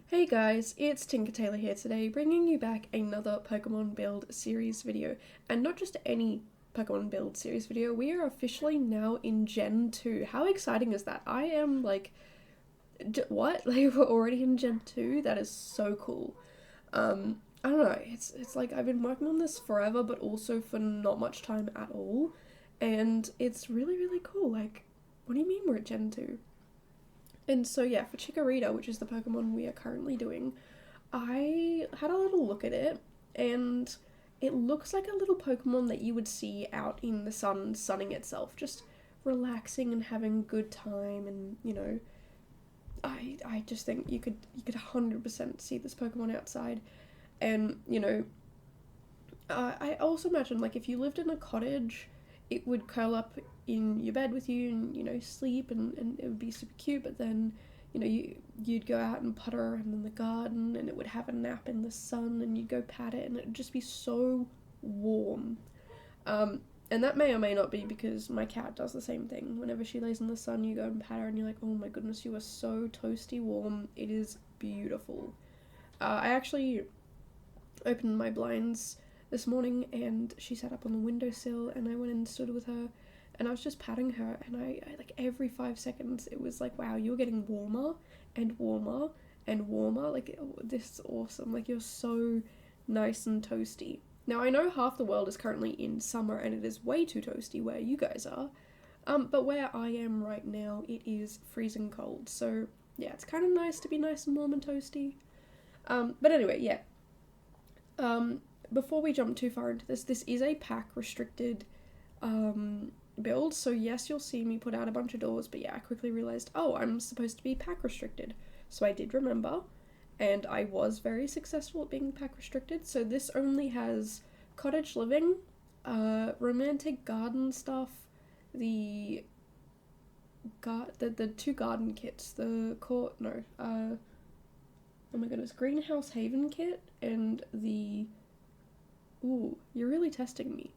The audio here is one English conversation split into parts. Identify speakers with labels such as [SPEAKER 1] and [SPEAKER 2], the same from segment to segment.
[SPEAKER 1] Hey guys, it's Tinker Tailor here today, bringing you back another Pokemon Build series video. And not just any Pokemon Build series video, we are officially now in Gen 2. How exciting is that? I am like, what? Like, we're already in Gen 2? That is so cool. I don't know, it's like I've been working on this forever, but also for not much time at all. And it's really, really cool. Like, what do you mean we're at Gen 2? And so yeah, for Chikorita, which is the Pokemon we are currently doing, I had a little look at it, and it looks like a little Pokemon that you would see out in the sun, sunning itself, just relaxing and having a good time. And I just think you could 100% see this Pokemon outside. And I also imagine, like, if you lived in a cottage, it would curl up in your bed with you and sleep, and it would be super cute. But then you'd go out and putter around in the garden, and it would have a nap in the sun, and you'd go pat it, and it would just be so warm. And that may or may not be because my cat does the same thing. Whenever she lays in the sun, you go and pat her, and you're like, oh my goodness, you are so toasty warm. It is beautiful. I actually opened my blinds this morning, and she sat up on the windowsill, and I went and stood with her, and I was just patting her, and I like every 5 seconds it was like, wow, you're getting warmer and warmer and warmer. Like, this is awesome. Like, you're so nice and toasty. Now, I know half the world is currently in summer, and it is way too toasty where you guys are. But where I am right now, it is freezing cold. So yeah, it's kind of nice to be nice and warm and toasty. But anyway, yeah. Before we jump too far into this is a pack restricted build. So yes, you'll see me put out a bunch of doors, but yeah, I quickly realized, oh, I'm supposed to be pack restricted. So I did remember, and I was very successful at being pack restricted. So this only has Cottage Living, Romantic Garden stuff, the two garden kits, oh my goodness, Greenhouse Haven kit, and the, ooh, you're really testing me.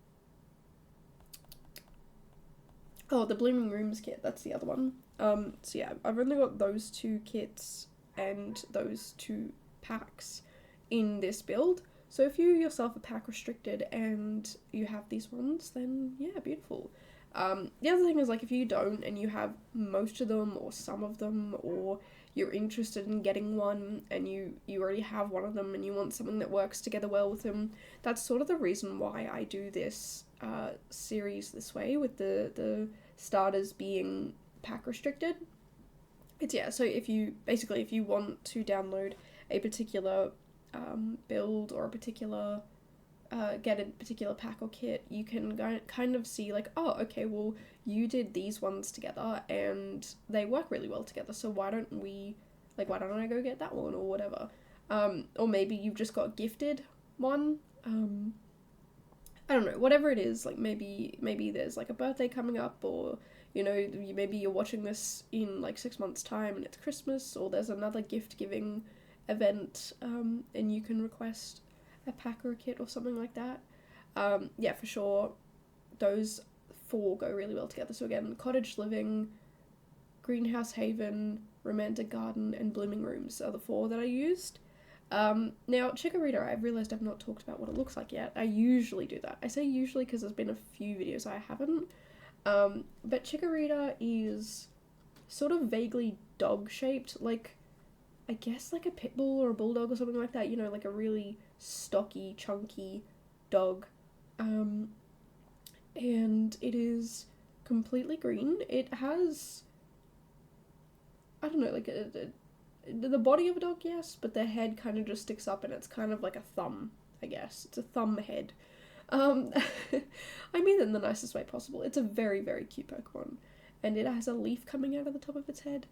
[SPEAKER 1] Oh, the Blooming Rooms kit, that's the other one. So yeah, I've only got those two kits and those two packs in this build. So if you yourself are pack restricted and you have these ones, then yeah, beautiful. The other thing is, like, if you don't and you have most of them or some of them, or you're interested in getting one and you already have one of them and you want something that works together well with them, that's sort of the reason why I do this series this way, with the starters being pack restricted. It's, yeah, so if you want to download a particular build or a particular get a particular pack or kit, you can kind of see, like, oh, okay, well, you did these ones together and they work really well together, so why don't I go get that one, or whatever. Or maybe you've just got gifted one. I don't know, whatever it is. Like, maybe there's like a birthday coming up, or maybe you're watching this in like 6 months time and it's Christmas, or there's another gift giving event, and you can request a pack or a kit or something like that. Yeah, for sure, those four go really well together. So again, Cottage Living, Greenhouse Haven, Romantic Garden, and Blooming Rooms are the four that I used. Now, Chikorita, I've realised I've not talked about what it looks like yet. I usually do that. I say usually because there's been a few videos I haven't. But Chikorita is sort of vaguely dog-shaped, like, I guess like a pit bull or a bulldog or something like that, like a really stocky, chunky dog. And it is completely green. It has, I don't know, like the body of a dog, yes, but the head kind of just sticks up, and it's kind of like a thumb, I guess. It's a thumb head. I mean it in the nicest way possible. It's a very, very cute Pokemon, and it has a leaf coming out of the top of its head.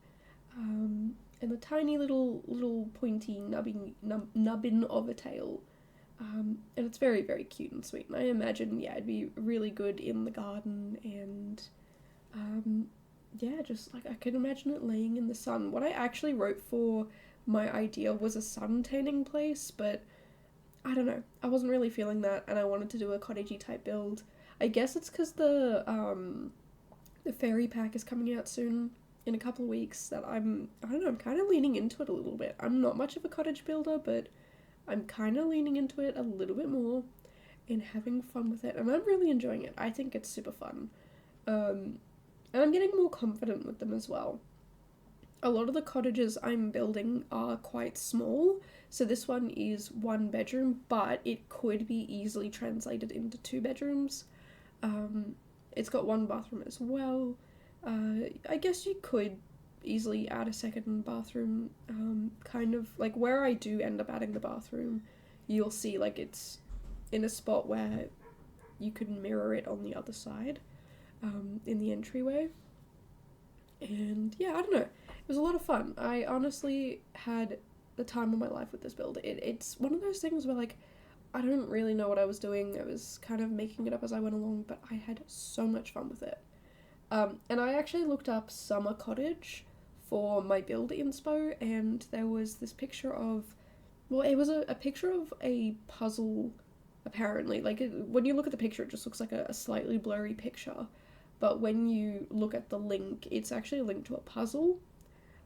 [SPEAKER 1] And a tiny little pointy nubbin of a tail. And it's very, very cute and sweet. And I imagine, yeah, it'd be really good in the garden, and yeah, just like I can imagine it laying in the sun. What I actually wrote for my idea was a sun tanning place, but I don't know. I wasn't really feeling that, and I wanted to do a cottagey type build. I guess it's because the fairy pack is coming out soon, in a couple of weeks that I don't know, I'm kind of leaning into it a little bit. I'm not much of a cottage builder, but I'm kind of leaning into it a little bit more and having fun with it, and I'm really enjoying it. I think it's super fun. And I'm getting more confident with them as well. A lot of the cottages I'm building are quite small, so this one is 1 bedroom, but it could be easily translated into 2 bedrooms. It's got 1 bathroom as well. I guess you could easily add a second bathroom, kind of like where I do end up adding the bathroom, you'll see like it's in a spot where you could mirror it on the other side, in the entryway. And yeah, I don't know. It was a lot of fun. I honestly had the time of my life with this build. It's one of those things where like I don't really know what I was doing. I was kind of making it up as I went along, but I had so much fun with it. And I actually looked up summer cottage for my build inspo, and there was this picture of, well, it was a picture of a puzzle, apparently. Like, when you look at the picture, it just looks like a slightly blurry picture, but when you look at the link, it's actually linked to a puzzle,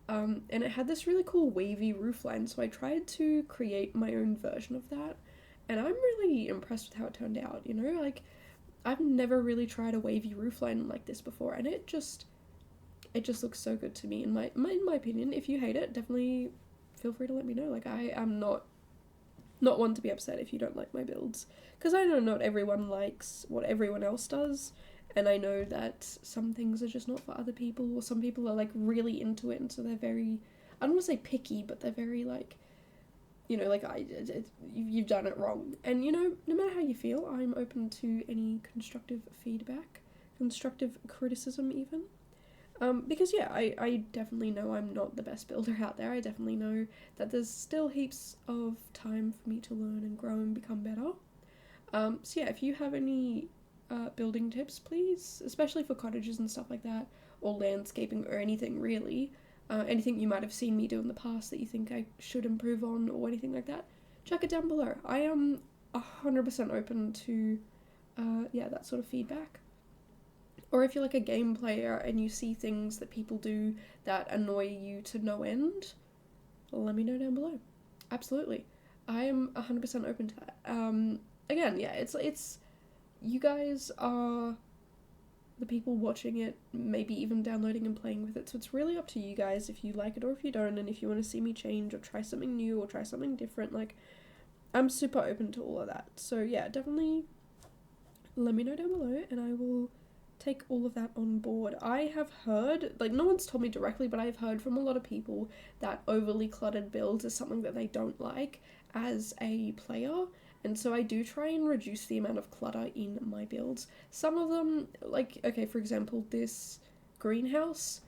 [SPEAKER 1] and it had this really cool wavy roofline, so I tried to create my own version of that, and I'm really impressed with how it turned out, you know, like, I've never really tried a wavy roofline like this before, and it just looks so good to me, in my opinion. If you hate it, definitely feel free to let me know. Like, I am not one to be upset if you don't like my builds, because I know not everyone likes what everyone else does, and I know that some things are just not for other people, or some people are like really into it, and so they're very, I don't want to say picky, but they're very like, you know, like, you've done it wrong. And, you know, no matter how you feel, I'm open to any constructive feedback, constructive criticism even. Because, yeah, I definitely know I'm not the best builder out there. I definitely know that there's still heaps of time for me to learn and grow and become better. So, yeah, if you have any building tips, please, especially for cottages and stuff like that, or landscaping, or anything really, anything you might have seen me do in the past that you think I should improve on, or anything like that, check it down below. I am 100% open to, that sort of feedback. Or if you're like a game player and you see things that people do that annoy you to no end, let me know down below. Absolutely. I am 100% open to that. Again, yeah, it's you guys are the people watching it, maybe even downloading and playing with it, so it's really up to you guys if you like it or if you don't, and if you want to see me change or try something new or try something different. Like, I'm super open to all of that. So yeah, definitely let me know down below, and I will take all of that on board. I have heard, like, no one's told me directly, but I've heard from a lot of people that overly cluttered builds is something that they don't like as a player, and so I do try and reduce the amount of clutter in my builds. Some of them, like, okay, for example, this greenhouse,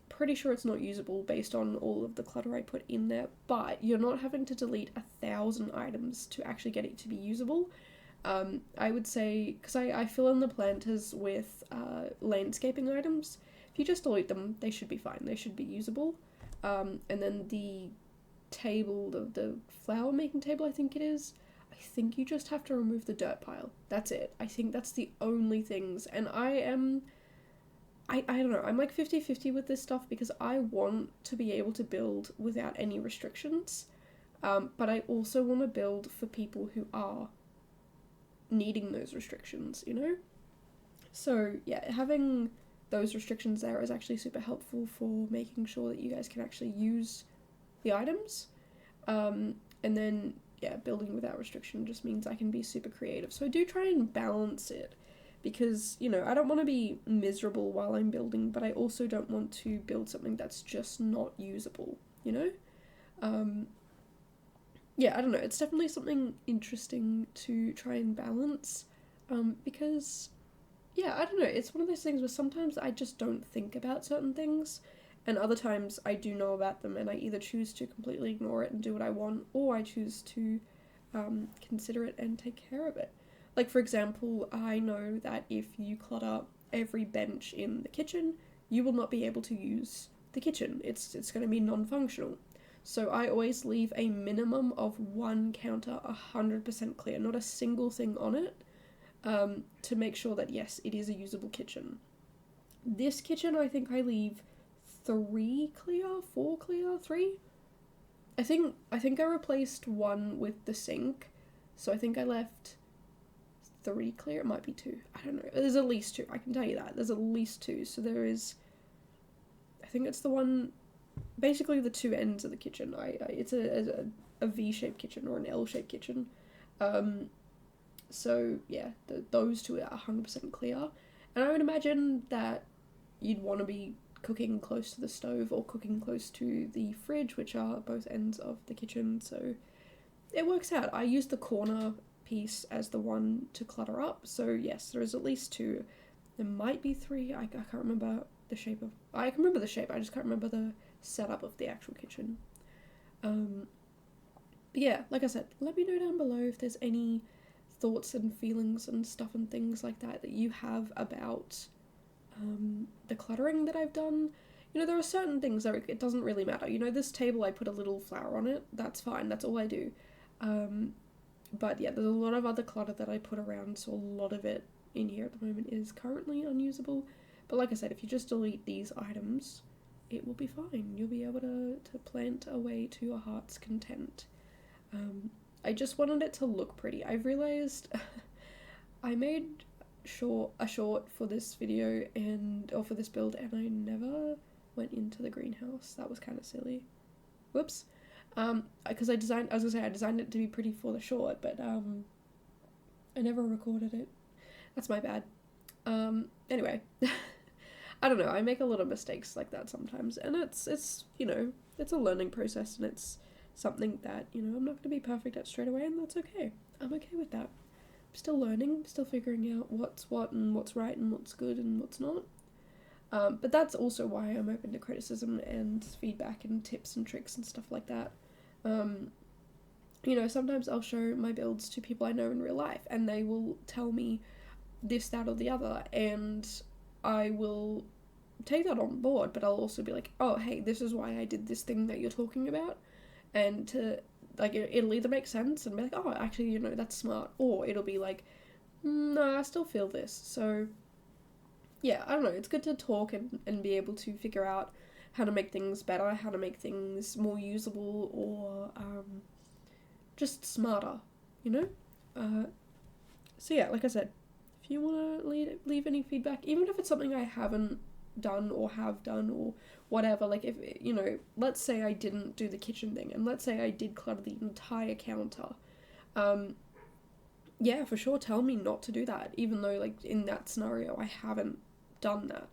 [SPEAKER 1] pretty sure it's not usable based on all of the clutter I put in there, but you're not having to delete 1,000 items to actually get it to be usable. I would say, because I fill in the planters with landscaping items, if you just delete them, they should be fine, they should be usable. And then the table, the flower making table, I think it is, I think you just have to remove the dirt pile. That's it. I think that's the only things, and I don't know, I'm like 50-50 with this stuff, because I want to be able to build without any restrictions, but I also want to build for people who are needing those restrictions, you know? So yeah, having those restrictions there is actually super helpful for making sure that you guys can actually use the items. And then yeah, building without restriction just means I can be super creative. So I do try and balance it, because, you know, I don't want to be miserable while I'm building, but I also don't want to build something that's just not usable, you know? Yeah, I don't know, it's definitely something interesting to try and balance, because, yeah, I don't know, it's one of those things where sometimes I just don't think about certain things, and other times I do know about them, and I either choose to completely ignore it and do what I want, or I choose to consider it and take care of it. Like, for example, I know that if you clutter every bench in the kitchen, you will not be able to use the kitchen. It's going to be non-functional. So I always leave a minimum of one counter 100% clear, not a single thing on it, to make sure that, yes, it is a usable kitchen. This kitchen, I think I leave 4 clear, 3. I think I replaced one with the sink, so I think I left 3 clear. It might be 2. I don't know. There's at least 2. I can tell you that. There's at least 2. So there is. I think it's the one. Basically, the 2 ends of the kitchen. It's a V-shaped kitchen or an L-shaped kitchen. So yeah, those 2 are 100% clear, and I would imagine that you'd want to be cooking close to the stove or cooking close to the fridge, which are both ends of the kitchen, so it works out. I used the corner piece as the one to clutter up, so yes, there is at least 2. There might be 3. I can't remember the shape of. I can remember the shape. I just can't remember the setup of the actual kitchen. But yeah, like I said, let me know down below if there's any thoughts and feelings and stuff and things like that you have about the cluttering that I've done. You know, there are certain things that it doesn't really matter. You know, this table, I put a little flower on it. That's fine. That's all I do. But yeah, there's a lot of other clutter that I put around, so a lot of it in here at the moment is currently unusable. But like I said, if you just delete these items, it will be fine. You'll be able to plant away to your heart's content. I just wanted it to look pretty. I've realized I made a short for this video or for this build, and I never went into the greenhouse. That was kind of silly. Whoops. Because I designed it to be pretty for the short, but I never recorded it. That's my bad. Anyway, I don't know. I make a lot of mistakes like that sometimes, and it's you know, it's a learning process, and it's something that, you know, I'm not going to be perfect at straight away, and that's okay. I'm okay with that. I'm still learning, still figuring out what's what and what's right and what's good and what's not. But that's also why I'm open to criticism and feedback and tips and tricks and stuff like that. You know, sometimes I'll show my builds to people I know in real life, and they will tell me this, that, or the other, and I will take that on board, but I'll also be like, oh, hey, this is why I did this thing that you're talking about. And to, like, it'll either make sense and be like, oh, actually, you know, that's smart, or it'll be like, no, I still feel this. So yeah, I don't know, it's good to talk and be able to figure out how to make things better, how to make things more usable, or just smarter, you know? So yeah, like I said, if you want to leave any feedback, even if it's something I haven't done or have done or whatever, like, if, you know, let's say I didn't do the kitchen thing, and let's say I did clutter the entire counter, yeah, for sure, tell me not to do that, even though, like, in that scenario I haven't done that.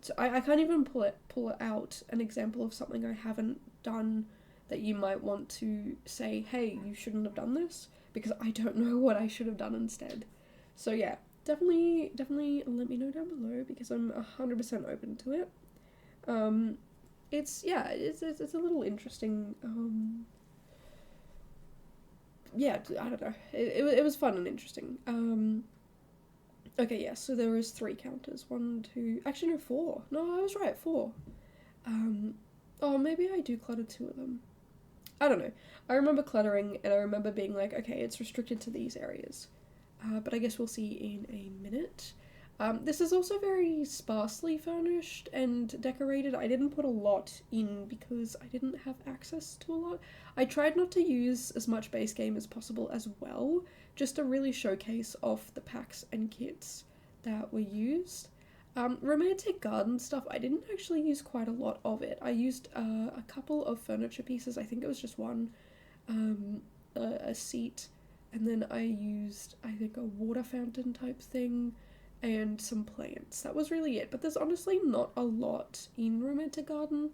[SPEAKER 1] So I can't even pull out an example of something I haven't done that you might want to say, hey, you shouldn't have done this, because I don't know what I should have done instead. So yeah, definitely let me know down below, because I'm 100% open to it. It's a little interesting. Yeah, I don't know. It was fun and interesting. Okay, yeah, so there was 3 counters. 1, 2, actually no, 4. No, I was right, 4. Oh, maybe I do clutter 2 of them. I don't know. I remember cluttering, and I remember being like, okay, it's restricted to these areas. But I guess we'll see in a minute. This is also very sparsely furnished and decorated. I didn't put a lot in because I didn't have access to a lot. I tried not to use as much base game as possible as well, just to really showcase off the packs and kits that were used. Romantic garden stuff, I didn't actually use quite a lot of it. I used a couple of furniture pieces. I think it was just one, a seat, and then I used, I think, a water fountain type thing, and some plants. That was really it, but there's honestly not a lot in Romantic Garden.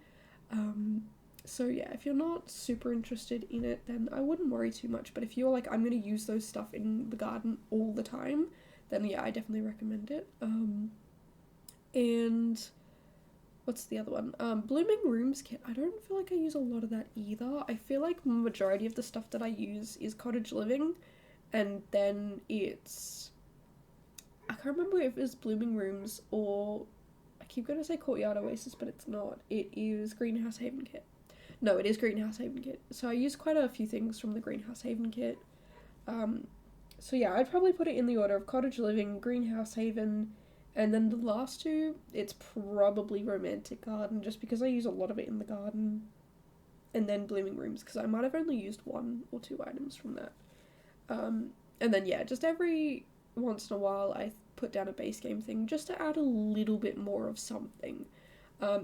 [SPEAKER 1] So yeah, if you're not super interested in it, then I wouldn't worry too much, but if you're like, I'm gonna use those stuff in the garden all the time, then yeah, I definitely recommend it. And what's the other one? Blooming Rooms kit. I don't feel like I use a lot of that either. I feel like the majority of the stuff that I use is Cottage Living, and then it's, I can't remember if it's Blooming Rooms or, I keep going to say Courtyard Oasis, but it's not. It is Greenhouse Haven kit. No, it is Greenhouse Haven kit. So I use quite a few things from the Greenhouse Haven kit. So yeah, I'd probably put it in the order of Cottage Living, Greenhouse Haven, And then the last two, it's probably Romantic Garden, just because I use a lot of it in the garden. And then Blooming Rooms, because I might have only used 1 or 2 items from that. And then, yeah, just every once in a while I put down a base game thing just to add a little bit more of something.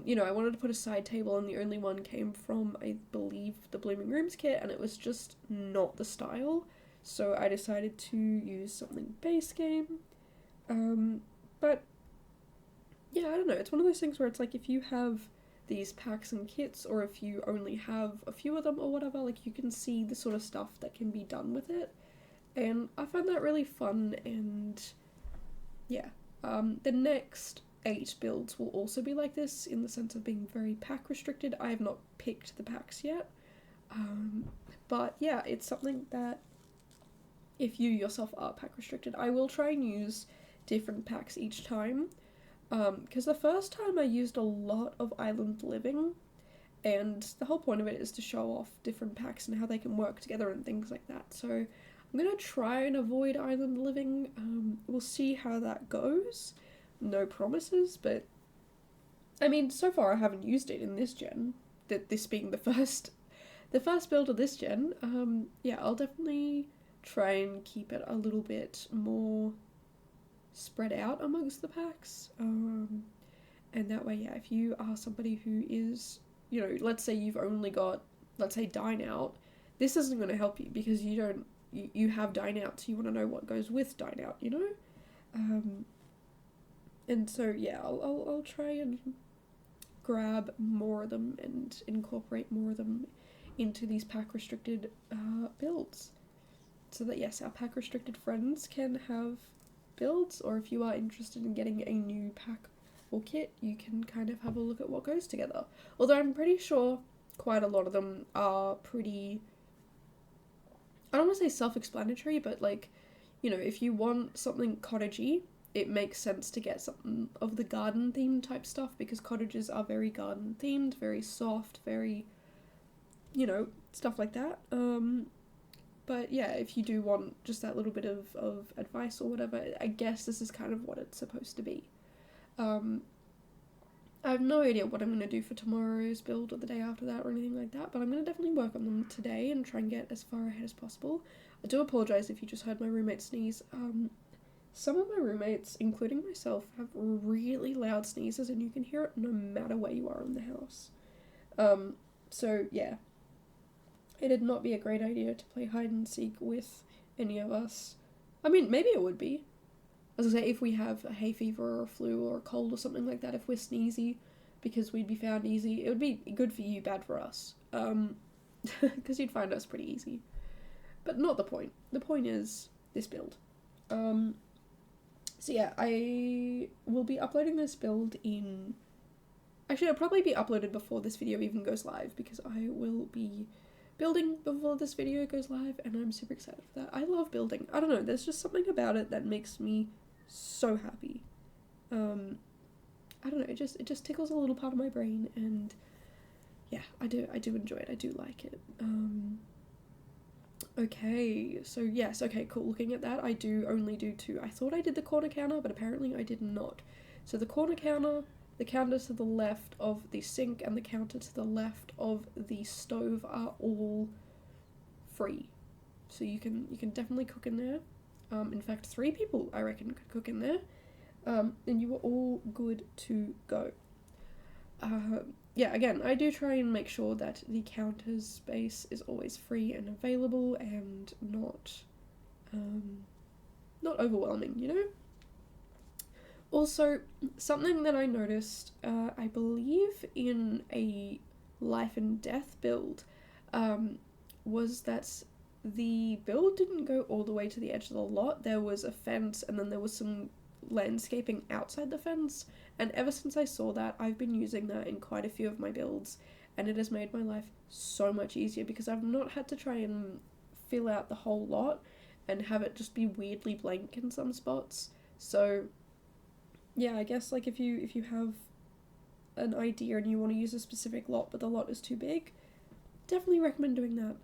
[SPEAKER 1] You know, I wanted to put a side table, and the only one came from, I believe, the Blooming Rooms kit, and it was just not the style. So I decided to use something base game. But, yeah, I don't know. It's one of those things where it's like if you have these packs and kits, or if you only have a few of them or whatever, like you can see the sort of stuff that can be done with it. And I find that really fun, and yeah. The next 8 builds will also be like this, in the sense of being very pack restricted. I have not picked the packs yet. But yeah, it's something that if you yourself are pack restricted, I will try and use different packs each time. Because the first time I used a lot of Island Living, and the whole point of it is to show off different packs and how they can work together and things like that. So I'm going to try and avoid Island Living. We'll see how that goes. No promises, but I mean, so far I haven't used it in this gen, this being the first build of this gen. Yeah, I'll definitely try and keep it a little bit more spread out amongst the packs, and that way, yeah, if you are somebody who is, you know, let's say you've only got, let's say, Dine Out, this isn't going to help you because you have Dine Out, so you want to know what goes with Dine Out, you know? And so, yeah, I'll try and grab more of them and incorporate more of them into these pack restricted builds, so that, yes, our pack restricted friends can have builds, or if you are interested in getting a new pack or kit, you can kind of have a look at what goes together. Although I'm pretty sure quite a lot of them are pretty, I don't want to say self-explanatory, but like, you know, if you want something cottagey, it makes sense to get something of the garden themed type stuff, because cottages are very garden themed, very soft, very, you know, stuff like that. But yeah, if you do want just that little bit of advice or whatever, I guess this is kind of what it's supposed to be. I have no idea what I'm going to do for tomorrow's build or the day after that or anything like that, but I'm going to definitely work on them today and try and get as far ahead as possible. I do apologise if you just heard my roommate sneeze. Some of my roommates, including myself, have really loud sneezes, and you can hear it no matter where you are in the house. So yeah. It'd not be a great idea to play hide and seek with any of us. I mean, maybe it would be. As I say, if we have a hay fever or a flu or a cold or something like that, if we're sneezy, because we'd be found easy, it would be good for you, bad for us. Because you'd find us pretty easy. But not the point. The point is this build. So yeah, I will be uploading this build in... Actually, it'll probably be uploaded before this video even goes live, because I will be building before this video goes live, and I'm super excited for that. I love building. I don't know, there's just something about it that makes me so happy. I don't know, it just tickles a little part of my brain, and yeah, I do enjoy it. I do like it. Okay, so yes, okay, cool. Looking at that, I do only do 2. I thought I did the corner counter, but apparently I did not. So the corner counter, the counter to the left of the sink, and the counter to the left of the stove are all free. So you can definitely cook in there. In fact, 3 people, I reckon, could cook in there. And you are all good to go. Yeah, again, I do try and make sure that the counter space is always free and available and not overwhelming, you know? Also, something that I noticed, I believe in a life and death build, was that the build didn't go all the way to the edge of the lot. There was a fence, and then there was some landscaping outside the fence, and ever since I saw that, I've been using that in quite a few of my builds, and it has made my life so much easier, because I've not had to try and fill out the whole lot and have it just be weirdly blank in some spots. So yeah, I guess like if you have an idea and you want to use a specific lot but the lot is too big, definitely recommend doing that.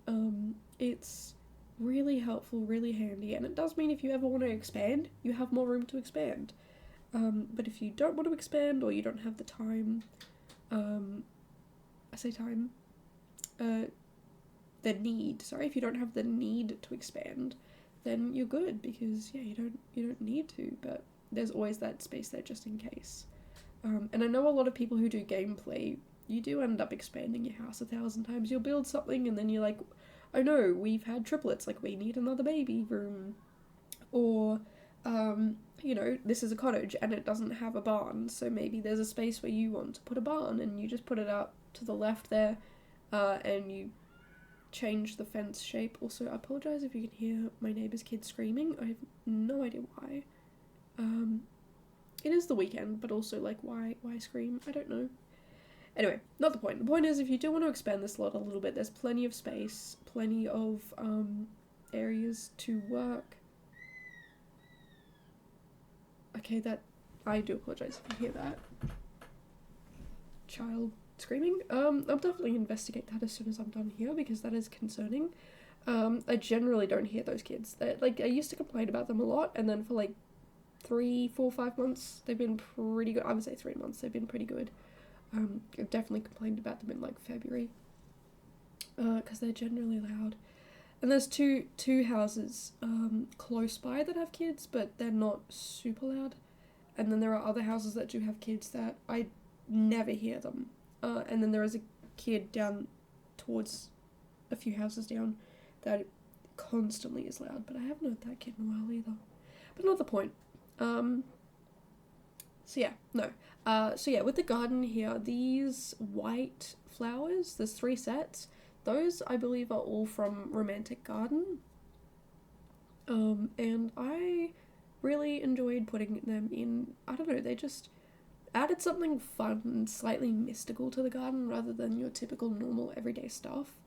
[SPEAKER 1] It's really helpful, really handy, and it does mean if you ever want to expand, you have more room to expand. But if you don't want to expand, or you don't have the time, I say time, the need, sorry, if you don't have the need to expand, then you're good, because yeah, you don't need to, but there's always that space there just in case. And I know a lot of people who do gameplay, you do end up expanding your house 1,000 times. You'll build something and then you're like, oh no, we've had triplets, like we need another baby room. Or, you know, this is a cottage and it doesn't have a barn, so maybe there's a space where you want to put a barn and you just put it up to the left there, and you change the fence shape. Also, I apologise if you can hear my neighbour's kid screaming. I have no idea why. It is the weekend, but also, like, why scream? I don't know. Anyway, not the point. The point is, if you do want to expand this lot a little bit, there's plenty of space, plenty of areas to work. Okay, that, I do apologise if you hear that child screaming. I'll definitely investigate that as soon as I'm done here, because that is concerning. I generally don't hear those kids. Like, I used to complain about them a lot, and then for like 3, 4, 5 months, they've been pretty good. I would say 3 months, they've been pretty good. I've definitely complained about them in like February, because they're generally loud. And there's two houses close by that have kids, but they're not super loud. And then there are other houses that do have kids that I never hear them. And then there is a kid down towards a few houses down that constantly is loud, but I haven't heard that kid in a while either. But not the point. So yeah, with the garden here, these white flowers, there's 3 sets. Those, I believe, are all from Romantic Garden. And I really enjoyed putting them in. I don't know, they just added something fun and slightly mystical to the garden rather than your typical normal everyday stuff.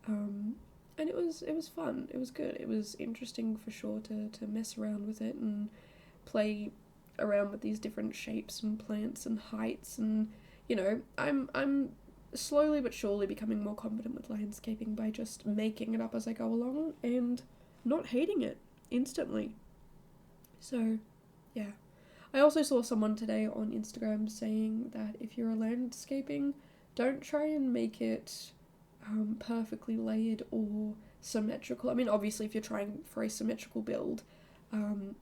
[SPEAKER 1] And it was fun. It was good. It was interesting for sure to mess around with it and play around with these different shapes and plants and heights, and you know, I'm slowly but surely becoming more confident with landscaping by just making it up as I go along and not hating it instantly. So yeah, I also saw someone today on Instagram saying that if you're landscaping, don't try and make it perfectly layered or symmetrical. I mean, obviously if you're trying for a symmetrical build,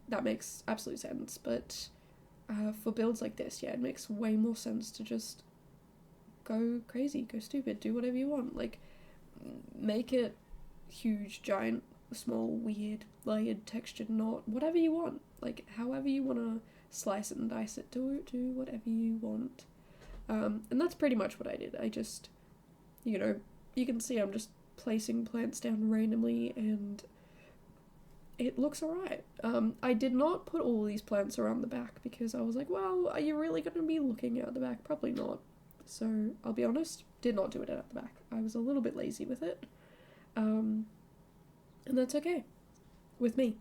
[SPEAKER 1] that makes absolute sense, but for builds like this, yeah, it makes way more sense to just go crazy, go stupid, do whatever you want. Like, make it huge, giant, small, weird, layered, textured, not whatever you want. Like, however you want to slice it and dice it, do whatever you want. And that's pretty much what I did. I just, you know, you can see I'm just placing plants down randomly, and it looks alright. I did not put all these plants around the back because I was like, well, are you really going to be looking out the back? Probably not. So, I'll be honest, did not do it out the back. I was a little bit lazy with it. And that's okay. With me.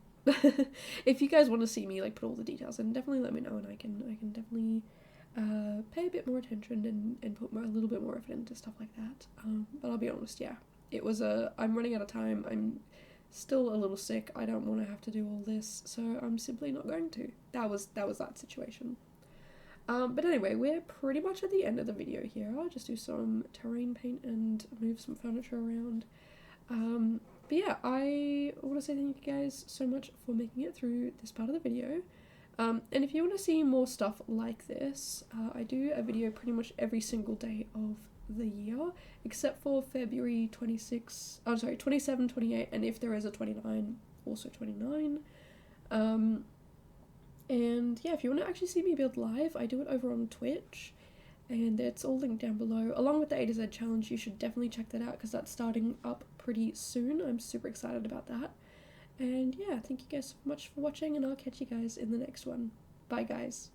[SPEAKER 1] If you guys want to see me, like, put all the details in, definitely let me know, and I can definitely pay a bit more attention and put a little bit more effort into stuff like that. But I'll be honest, yeah. It was I'm running out of time. I'm still a little sick. I don't want to have to do all this, so I'm simply not going to. That was that situation. But anyway, we're pretty much at the end of the video here. I'll just do some terrain paint and move some furniture around. But yeah, I want to say thank you guys so much for making it through this part of the video. And if you want to see more stuff like this, I do a video pretty much every single day of the year, except for February 26, 27, 28, and if there is a 29, also 29. And yeah, if you want to actually see me build live, I do it over on Twitch, and it's all linked down below, along with the A to Z challenge. You should definitely check that out because that's starting up pretty soon. I'm super excited about that. And yeah, thank you guys so much for watching, and I'll catch you guys in the next one. Bye guys.